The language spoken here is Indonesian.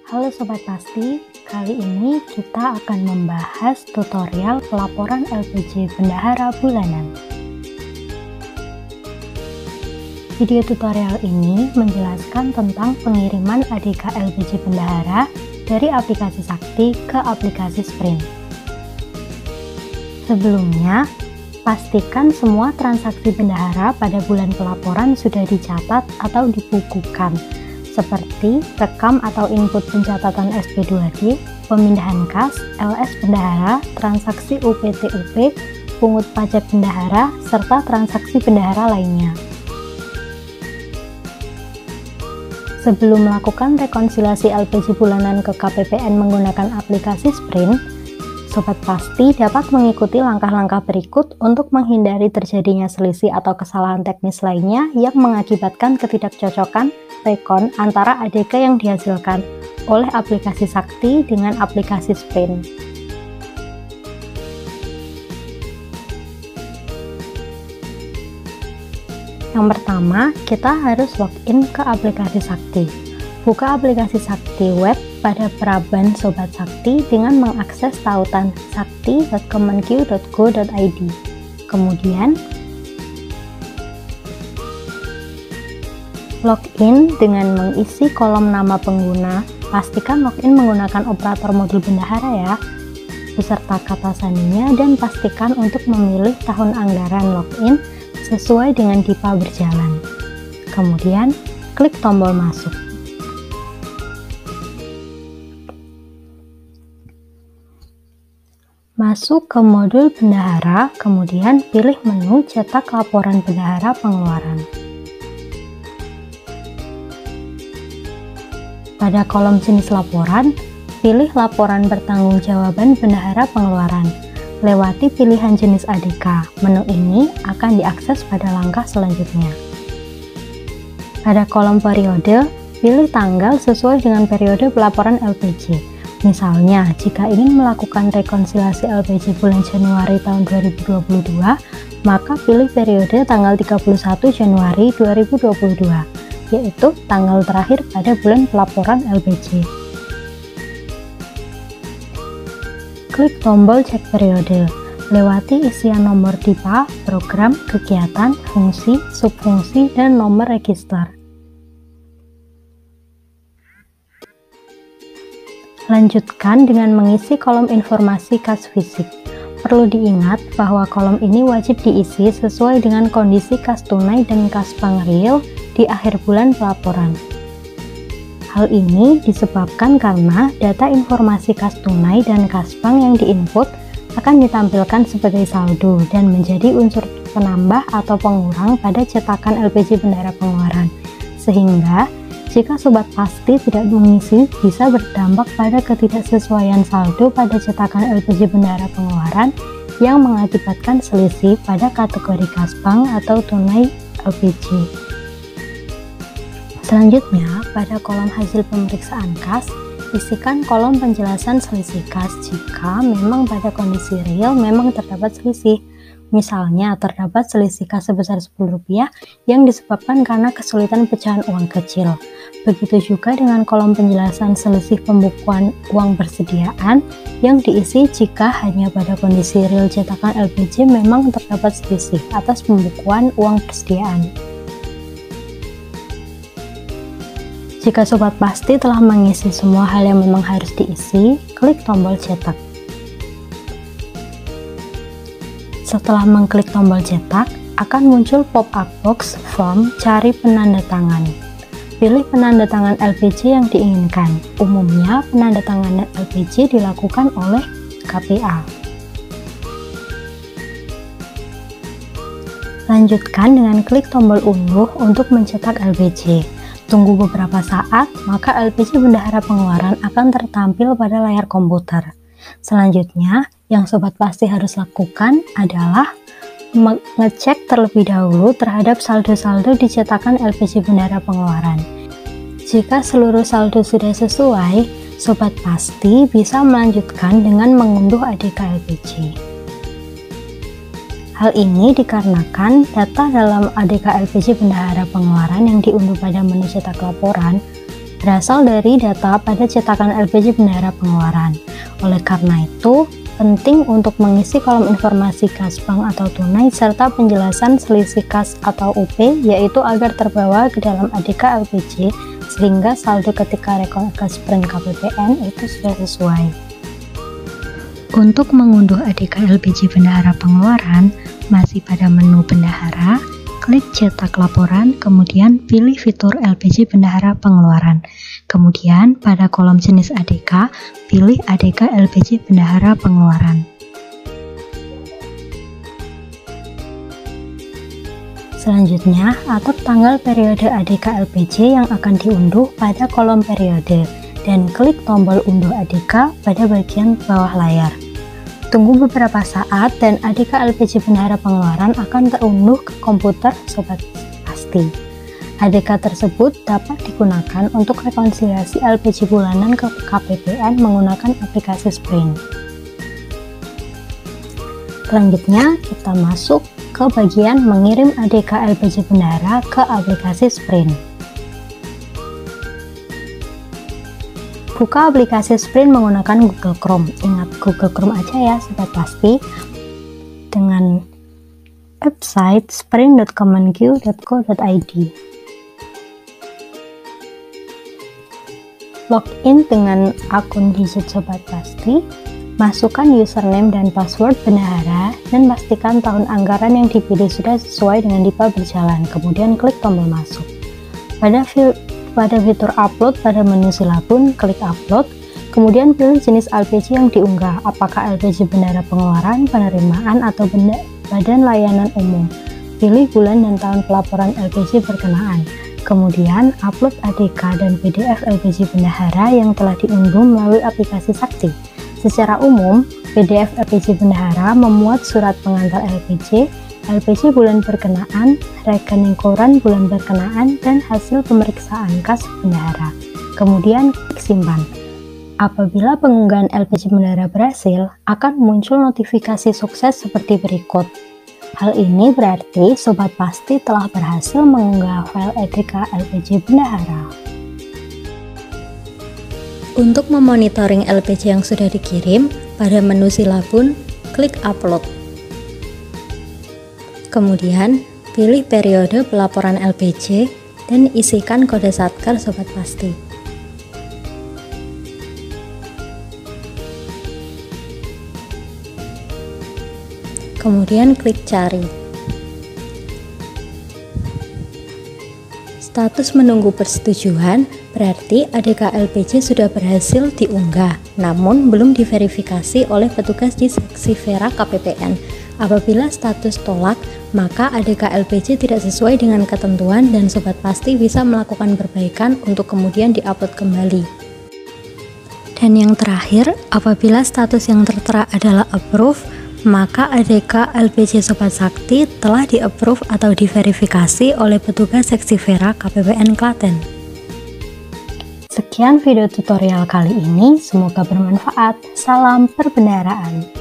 Halo Sobat Pasti, kali ini kita akan membahas tutorial pelaporan LPG bendahara bulanan. Video tutorial ini menjelaskan tentang pengiriman ADK LPG bendahara dari aplikasi Sakti ke aplikasi Sprint. Sebelumnya, pastikan semua transaksi bendahara pada bulan pelaporan sudah dicatat atau dibukukan, seperti rekam atau input pencatatan SP2D, pemindahan kas, LS bendahara, transaksi UPT-UP, pungut pajak bendahara, serta transaksi bendahara lainnya. Sebelum melakukan rekonsiliasi LPG bulanan ke KPPN menggunakan aplikasi Sprint, Sobat Pasti dapat mengikuti langkah-langkah berikut untuk menghindari terjadinya selisih atau kesalahan teknis lainnya yang mengakibatkan ketidakcocokan rekon antara ADK yang dihasilkan oleh aplikasi Sakti dengan aplikasi Sprint. Yang pertama, kita harus login ke aplikasi Sakti. Buka aplikasi Sakti web pada Praban Sobat Sakti dengan mengakses tautan sakti.kemenq.go.id. Kemudian, login dengan mengisi kolom nama pengguna. Pastikan login menggunakan operator modul bendahara ya, beserta kata sandinya, dan pastikan untuk memilih tahun anggaran login sesuai dengan DIPA berjalan. Kemudian, klik tombol masuk. Masuk ke modul bendahara, kemudian pilih menu cetak laporan bendahara pengeluaran. Pada kolom jenis laporan, pilih laporan pertanggungjawaban bendahara pengeluaran. Lewati pilihan jenis ADK. Menu ini akan diakses pada langkah selanjutnya. Pada kolom periode, pilih tanggal sesuai dengan periode pelaporan LPG. Misalnya, jika ingin melakukan rekonsiliasi LPG bulan Januari tahun 2022, maka pilih periode tanggal 31 Januari 2022, yaitu tanggal terakhir pada bulan pelaporan LPG. Klik tombol cek periode. Lewati isian nomor DIPA, program, kegiatan, fungsi, subfungsi, dan nomor register. Lanjutkan dengan mengisi kolom informasi kas fisik. Perlu diingat bahwa kolom ini wajib diisi sesuai dengan kondisi kas tunai dan kas bank real di akhir bulan pelaporan. Hal ini disebabkan karena data informasi kas tunai dan kas bank yang diinput akan ditampilkan sebagai saldo dan menjadi unsur penambah atau pengurang pada cetakan LPG bendahara pengeluaran, sehingga jika Sobat Pasti tidak mengisi, bisa berdampak pada ketidaksesuaian saldo pada cetakan LPG bendahara pengeluaran yang mengakibatkan selisih pada kategori kas bank atau tunai LPG. Selanjutnya, pada kolom hasil pemeriksaan kas, isikan kolom penjelasan selisih kas jika memang pada kondisi real memang terdapat selisih. Misalnya, terdapat selisih kas sebesar Rp10 yang disebabkan karena kesulitan pecahan uang kecil. Begitu juga dengan kolom penjelasan selisih pembukuan uang persediaan yang diisi jika hanya pada kondisi real cetakan LPG memang terdapat selisih atas pembukuan uang persediaan. Jika Sobat Pasti telah mengisi semua hal yang memang harus diisi, klik tombol cetak. Setelah mengklik tombol cetak, akan muncul pop-up box form cari penanda tangan. Pilih penanda tangan LPG yang diinginkan. Umumnya, penanda tangan LPG dilakukan oleh KPA. Lanjutkan dengan klik tombol unduh untuk mencetak LPG. Tunggu beberapa saat, maka LPG bendahara pengeluaran akan tertampil pada layar komputer. Selanjutnya, yang Sobat Pasti harus lakukan adalah mengecek terlebih dahulu terhadap saldo-saldo di cetakan LPG bendahara pengeluaran. Jika seluruh saldo sudah sesuai, Sobat Pasti bisa melanjutkan dengan mengunduh ADK LPG. Hal ini dikarenakan data dalam ADK LPG bendahara pengeluaran yang diunduh pada menu cetak laporan berasal dari data pada cetakan LPJ Bendahara Pengeluaran. Oleh karena itu, penting untuk mengisi kolom informasi kas bank atau tunai serta penjelasan selisih kas atau UP, yaitu agar terbawa ke dalam ADK LPJ sehingga saldo ketika rekonstruksi sprint KPPN itu sudah sesuai. Untuk mengunduh ADK LPJ Bendahara Pengeluaran, masih pada menu Bendahara, klik cetak laporan, kemudian pilih fitur LPJ Bendahara Pengeluaran. Kemudian pada kolom jenis ADK, pilih ADK LPJ Bendahara Pengeluaran. Selanjutnya, atur tanggal periode ADK LPJ yang akan diunduh pada kolom periode dan klik tombol unduh ADK pada bagian bawah layar. Tunggu beberapa saat dan ADK LPJ Bendahara Pengeluaran akan terunduh ke komputer Sobat Pasti. ADK tersebut dapat digunakan untuk rekonsiliasi LPJ bulanan ke KPPN menggunakan aplikasi Sprint. Selanjutnya, kita masuk ke bagian mengirim ADK LPJ Bendahara ke aplikasi Sprint. Buka aplikasi Sprint menggunakan Google Chrome. Ingat, Google Chrome aja ya Sobat Pasti. Dengan website sprint.kemenq.co.id. Login dengan akun digit Sobat Pasti. Masukkan username dan password bendahara dan pastikan tahun anggaran yang dipilih sudah sesuai dengan DIPA berjalan. Kemudian klik tombol masuk. Pada fitur upload pada menu silabun, klik upload, kemudian pilih jenis LPJ yang diunggah, apakah LPJ Bendahara Pengeluaran, penerimaan, atau badan layanan umum. Pilih bulan dan tahun pelaporan LPJ berkenaan. Kemudian upload ADK dan PDF LPJ Bendahara yang telah diunduh melalui aplikasi Sakti. Secara umum, PDF LPJ Bendahara memuat surat pengantar LPJ, LPJ bulan berkenaan, rekening koran bulan berkenaan, dan hasil pemeriksaan kas bendahara. Kemudian klik simpan. Apabila pengunggahan LPJ Bendahara berhasil, akan muncul notifikasi sukses seperti berikut. Hal ini berarti Sobat Pasti telah berhasil mengunggah file ADK LPJ Bendahara. Untuk memonitoring LPJ yang sudah dikirim, pada menu silabun, klik upload. Kemudian, pilih periode pelaporan LPJ dan isikan kode Satkar Sobat Pasti. Kemudian klik cari. Status menunggu persetujuan berarti ADK LPJ sudah berhasil diunggah, namun belum diverifikasi oleh petugas di seksi Vera KPPN. Apabila status tolak, maka ADK LPJ tidak sesuai dengan ketentuan dan Sobat Pasti bisa melakukan perbaikan untuk kemudian diupload kembali. Dan yang terakhir, apabila status yang tertera adalah approve, maka ADK LPJ Sobat Sakti telah di-approve atau diverifikasi oleh petugas seksi Vera KPPN Klaten. Sekian video tutorial kali ini, semoga bermanfaat. Salam perbendaharaan.